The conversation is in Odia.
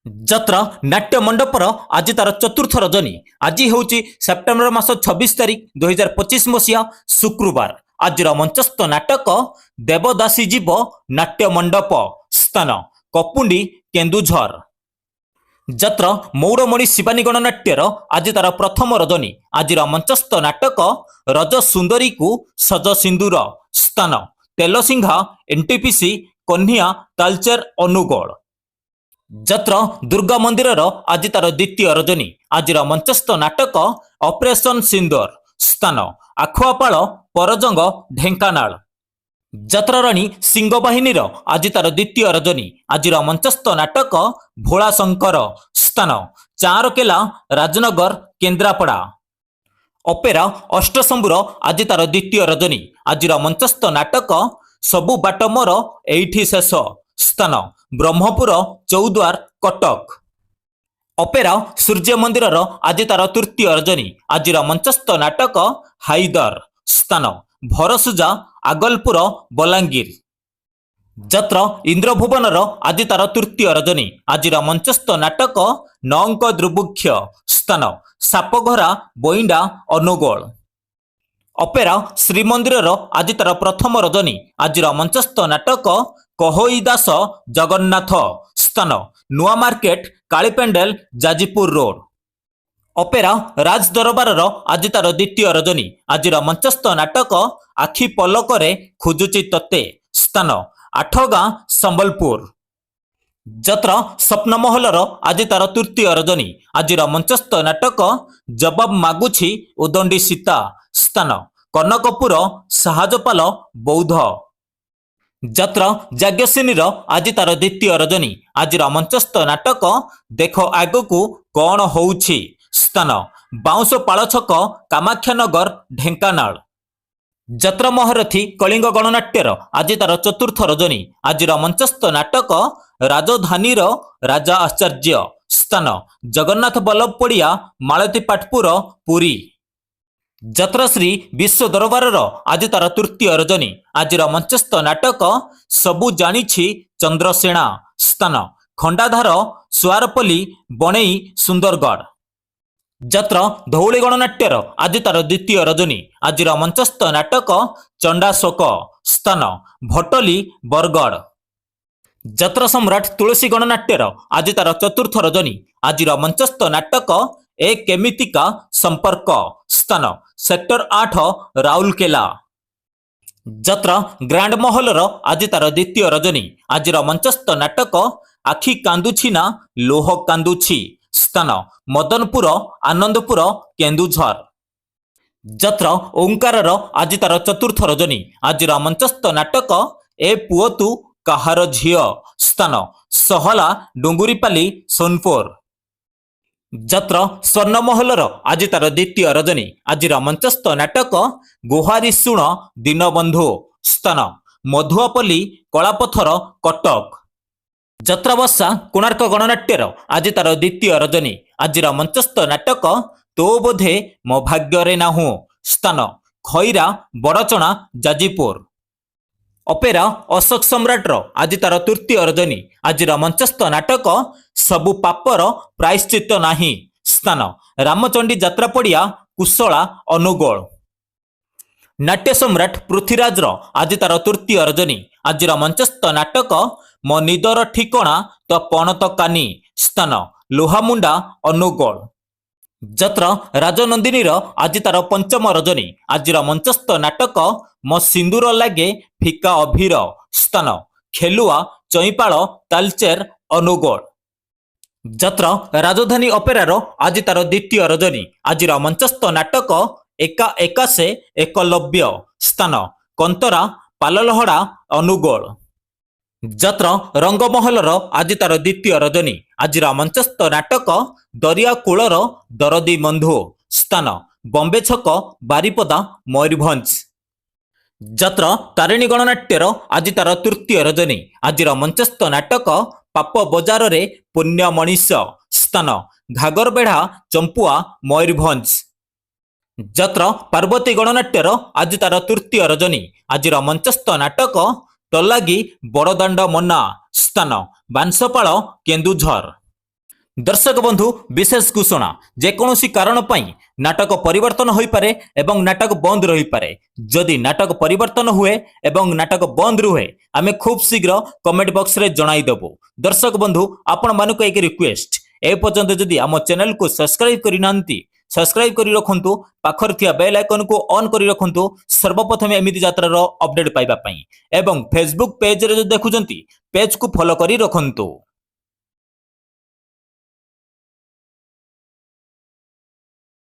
ଯାତ୍ରା ନାଟ୍ୟ ମଣ୍ଡପର ଆଜି ତାର ଚତୁର୍ଥ ରଜନୀ। ଆଜି ହେଉଛି ସେପ୍ଟେମ୍ବର ମାସ 26 ତାରିଖ 2025 ମସିହା ଶୁକ୍ରବାର। ଆଜିର ମଞ୍ଚସ୍ଥ ନାଟକ ଦେବଦାସୀ ଜୀବ ନାଟ୍ୟ ମଣ୍ଡପ, ସ୍ଥାନ କପୁଣ୍ଡି, କେନ୍ଦୁଝର। ଯାତ୍ରା ମୌଡ଼ମଣି ଶିବାନୀ ଗଣନାଟ୍ୟର ଆଜି ତାର ପ୍ରଥମ ରଜନୀ। ଆଜିର ମଞ୍ଚସ୍ଥ ନାଟକ ରଜ ସୁନ୍ଦରୀକୁ ସଜ ସିନ୍ଦୁର, ସ୍ଥାନ ତେଲସିଂହା, ଏନ୍ଟିପିସି, କହ୍ନିଆ, ତାଳଚେର, ଅନୁଗୋଳ। ଯାତ୍ରା ଦୁର୍ଗା ମନ୍ଦିରର ଆଜି ତାର ଦ୍ୱିତୀୟ ରଜନୀ। ଆଜିର ମଞ୍ଚସ୍ଥ ନାଟକ ଅପରେସନ ସିନ୍ଦୁର, ସ୍ଥାନ ଆଖୁଆପାଳ, ପରଜଙ୍ଗ, ଢେଙ୍କାନାଳ। ଯାତ୍ରାରାଣୀ ସିଂହ ବାହିନୀର ଆଜି ତାର ଦ୍ୱିତୀୟ ରଜନୀ। ଆଜିର ମଞ୍ଚସ୍ଥ ନାଟକ ଭୋଳା ଶଙ୍କର, ସ୍ଥାନ ଚାଁରକେଲା, ରାଜନଗର, କେନ୍ଦ୍ରାପଡ଼ା। ଅପେରା ଅଷ୍ଟଶମ୍ଭୁର ଆଜି ତାର ଦ୍ୱିତୀୟ ରଜନୀ। ଆଜିର ମଞ୍ଚସ୍ଥ ନାଟକ ସବୁ ବାଟ ମୋର ଏଇଠି ଶେଷ, ସ୍ଥାନ ବ୍ରହ୍ମପୁର, ଚୌଦ୍ୱାର, କଟକ। ଅପେରା ସୂର୍ଯ୍ୟ ମନ୍ଦିରର ଆଜି ତାର ତୃତୀୟ ରଜନୀ। ଆଜିର ମଞ୍ଚସ୍ଥ ନାଟକ ହାଇଦର, ସ୍ଥାନ ଭରସୁଜା, ଆଗଲପୁର, ବଲାଙ୍ଗୀର। ଯାତ୍ରା ଇନ୍ଦ୍ରଭୁବନର ଆଜି ତାର ତୃତୀୟ ରଜନୀ। ଆଜିର ମଞ୍ଚସ୍ଥ ନାଟକ ନଅଙ୍କ ଦୁର୍ଭିକ୍ଷ, ସ୍ଥାନ ସାପଘରା, ବଇଣ୍ଡା, ଅନୁଗୋଳ। ଅପେରା ଶ୍ରୀମନ୍ଦିରର ଆଜି ତାର ପ୍ରଥମ ରଜନୀ। ଆଜିର ମଞ୍ଚସ୍ଥ ନାଟକ କହୋଇ ଦାସ ଜଗନ୍ନାଥ, ସ୍ଥାନ ନୂଆ ମାର୍କେଟ, କାଳିପେଣ୍ଡେଲ, ଯାଜପୁର ରୋଡ। ଅପେରା ରାଜ ଦରବାରର ଆଜି ତାର ଦ୍ୱିତୀୟ ରଜନୀ। ଆଜିର ମଞ୍ଚସ୍ଥ ନାଟକ ଆଖି ପଲକରେ ଖୋଜୁଛି ତତେ, ସ୍ଥାନ ଆଠଗାଁ, ସମ୍ବଲପୁର। ଯାତ୍ରା ସ୍ୱପ୍ନମହଲର ଆଜି ତାର ତୃତୀୟ ରଜନୀ। ଆଜିର ମଞ୍ଚସ୍ଥ ନାଟକ ଜବାବ ମାଗୁଛି ଉଦଣ୍ଡି ସୀତା, ସ୍ଥାନ କନକପୁର, ସାହାଜପାଲ, ବୌଦ୍ଧ। ଯାତ୍ରା ଯାଜ୍ଞସେନୀର ଆଜି ତାର ଦ୍ୱିତୀୟ ରଜନୀ। ଆଜିର ମଞ୍ଚସ୍ଥ ନାଟକ ଦେଖ ଆଗକୁ କଣ ହଉଛି, ସ୍ଥାନ ବାଉଁଶପାଳ ଛକ, କାମାକ୍ଷାନଗର, ଢେଙ୍କାନାଳ। ଯାତ୍ରା ମହାରଥୀ କଳିଙ୍ଗ ଗଣନାଟ୍ୟର ଆଜି ତାର ଚତୁର୍ଥ ରଜନୀ। ଆଜିର ମଞ୍ଚସ୍ଥ ନାଟକ ରାଜଧାନୀର ରାଜା ଆଚାର୍ଯ୍ୟ, ସ୍ଥାନ ଜଗନ୍ନାଥ ବଲ୍ଲଭ ପଡ଼ିଆ, ମାଳତୀପାଟପୁର, ପୁରୀ। ଯାତ୍ରାଶ୍ରୀ ବିଶ୍ୱ ଦରବାରର ଆଜି ତାର ତୃତୀୟ ରଜନୀ। ଆଜିର ମଞ୍ଚସ୍ଥ ନାଟକ ସବୁ ଜାଣିଛି ଚନ୍ଦ୍ରସେଣା, ସ୍ଥାନ ଖଣ୍ଡାଧାର, ସୁଆରପଲ୍ଲୀ, ବଣେଇ, ସୁନ୍ଦରଗଡ଼। ଯାତ୍ରା ଧଉଳି ଗଣନାଟ୍ୟର ଆଜି ତାର ଦ୍ୱିତୀୟ ରଜନୀ। ଆଜିର ମଞ୍ଚସ୍ଥ ନାଟକ ଚଣ୍ଡାଶୋକ, ସ୍ଥାନ ଭଟଲି, ବରଗଡ଼। ଯାତ୍ରା ସମ୍ରାଟ ତୁଳସୀ ଗଣନାଟ୍ୟର ଆଜି ତାର ଚତୁର୍ଥ ରଜନୀ। ଆଜିର ମଞ୍ଚସ୍ଥ ନାଟକ ଏ କେମିତିକା ସମ୍ପର୍କ, ସ୍ଥାନ ସେକ୍ଟର 8, ରାଉରକେଲା। ଯାତ୍ରା ଗ୍ରାଣ୍ଡ ମହଲର ଆଜି ତାର ଦ୍ୱିତୀୟ ରଜନୀ। ଆଜିର ମଞ୍ଚସ୍ଥ ନାଟକ ଆଖି କାନ୍ଦୁଛି ନା ଲୁହ କାନ୍ଦୁଛି, ସ୍ଥାନ ମଦନପୁର, ଆନନ୍ଦପୁର, କେନ୍ଦୁଝର। ଯାତ୍ରା ଓଙ୍କାରର ଆଜି ତାର ଚତୁର୍ଥ ରଜନୀ। ଆଜିର ମଞ୍ଚସ୍ଥ ନାଟକ ଏ ପୁଅ ତୁ କାହାର ଝିଅ, ସ୍ଥାନ ସହଲା, ଡୁଙ୍ଗୁରିପାଲି, ସୋନପୁର। ଯାତ୍ରା ସ୍ୱର୍ଣ୍ଣମହଲର ଆଜି ତାର ଦ୍ୱିତୀୟ ରଜନୀ। ଆଜିର ମଞ୍ଚସ୍ଥ ନାଟକ ଗୁହାରି ଶୁଣ ଦୀନବନ୍ଧୁ, ସ୍ଥାନ ମଧୁଆପଲ୍ଲୀ, କଳାପଥର, କଟକ। ଯାତ୍ରାବର୍ଷା କୋଣାର୍କ ଗଣନାଟ୍ୟର ଆଜି ତାର ଦ୍ୱିତୀୟ ରଜନୀ। ଆଜିର ମଞ୍ଚସ୍ଥ ନାଟକ ତୋ ବୋଧେ ମୋ ଭାଗ୍ୟରେ ନାହୁଁ, ସ୍ଥାନ ଖଇରା, ବଡ଼ଚଣା, ଯାଜପୁର। ଅପେରା ଅଶୋକ ସମ୍ରାଟର ଆଜି ତାର ତୃତୀୟ ରଜନୀ। ଆଜିର ମଞ୍ଚସ୍ଥ ନାଟକ ସବୁ ପାପର ପ୍ରାୟଶ୍ଚିତ ନାହିଁ, ସ୍ଥାନ ରାମଚଣ୍ଡୀ ଯାତ୍ରା ପଡ଼ିଆ, କୁଶଳା, ଅନୁଗୋଳ। ନାଟ୍ୟ ସମ୍ରାଟ ପୃଥ୍ୱୀରାଜର ଆଜି ତାର ତୃତୀୟ ରଜନୀ। ଆଜିର ମଞ୍ଚସ୍ଥ ନାଟକ ମୋ ନିଦର ଠିକଣା ତ ପଣତ କାନି, ସ୍ଥାନ ଲୁହାମୁଣ୍ଡା, ଅନୁଗୋଳ। ଯାତ୍ରା ରାଜନନ୍ଦିନୀର ଆଜି ତାର ପଞ୍ଚମ ରଜନୀ। ଆଜିର ମଞ୍ଚସ୍ଥ ନାଟକ ମୋ ସିନ୍ଦୁର ଲାଗେ ଫିକା ଅଭିର, ସ୍ଥାନ ଖେଲୁଆ, ଚଇପାଳ, ତାଲଚେର, ଅନୁଗୋଳ। ଯାତ୍ରା ରାଜଧାନୀ ଅପେରାର ଆଜି ତାର ଦ୍ୱିତୀୟ ରଜନୀ। ଆଜିର ମଞ୍ଚସ୍ଥ ନାଟକ ଏକା ଏକା ସେ ଏକଲବ୍ୟ, ସ୍ଥାନ କନ୍ତରା, ପାଲଲହଡ଼ା, ଅନୁଗୋଳ। ଯାତ୍ରା ରଙ୍ଗମହଲର ଆଜି ତାର ଦ୍ୱିତୀୟ ରଜନୀ। ଆଜିର ମଞ୍ଚସ୍ଥ ନାଟକ ଦରିଆ କୂଳର ଦରଦୀ ବନ୍ଧୁ, ସ୍ଥାନ ବମ୍ବେ ଛକ, ବାରିପଦା, ମୟୂରଭଞ୍ଜ। ଯାତ୍ରା ତାରିଣୀ ଗଣନାଟ୍ୟର ଆଜି ତାର ତୃତୀୟ ରଜନୀ। ଆଜିର ମଞ୍ଚସ୍ଥ ନାଟକ ପାପ ବଜାରରେ ପୁଣ୍ୟ ମଣିଷ, ସ୍ଥାନ ଘାଗରବେଢ଼ା, ଚମ୍ପୁଆ, ମୟୂରଭଞ୍ଜ। ଯାତ୍ରା ପାର୍ବତୀ ଗଣନାଟ୍ୟର ଆଜି ତାର ତୃତୀୟ ରଜନୀ। ଆଜିର ମଞ୍ଚସ୍ଥ ନାଟକ ତଲାଗି ବଡ଼ଦାଣ୍ଡ ମନା, ସ୍ଥାନ ବାଂଶପାଳ, କେନ୍ଦୁଝର। दर्शक बंधु विशेष घोषणा जेकोसी कारण नाटक परिवर्तन हो पारे एवं नाटक बंद रही पारे जदि नाटक परिवर्तन हुए एवं नाटक बंद रुहे आमे खूब शीघ्र कमेंट बॉक्स रे जणाइदेबु। दर्शक बंधु आपण मानक एक रिक्वेस्ट ए पर्यंत जदि आम चैनल को सब्सक्राइब करिनांती सब्सक्राइब करी रखंतु पाखर थिया बेल आइकन को ऑन करी रखंतु सर्वप्रथम एमिति यात्रार अपडेट पाइबा पई एवं फेसबुक पेज रे जो देखुचंती पेज को फॉलो करी रखंतु।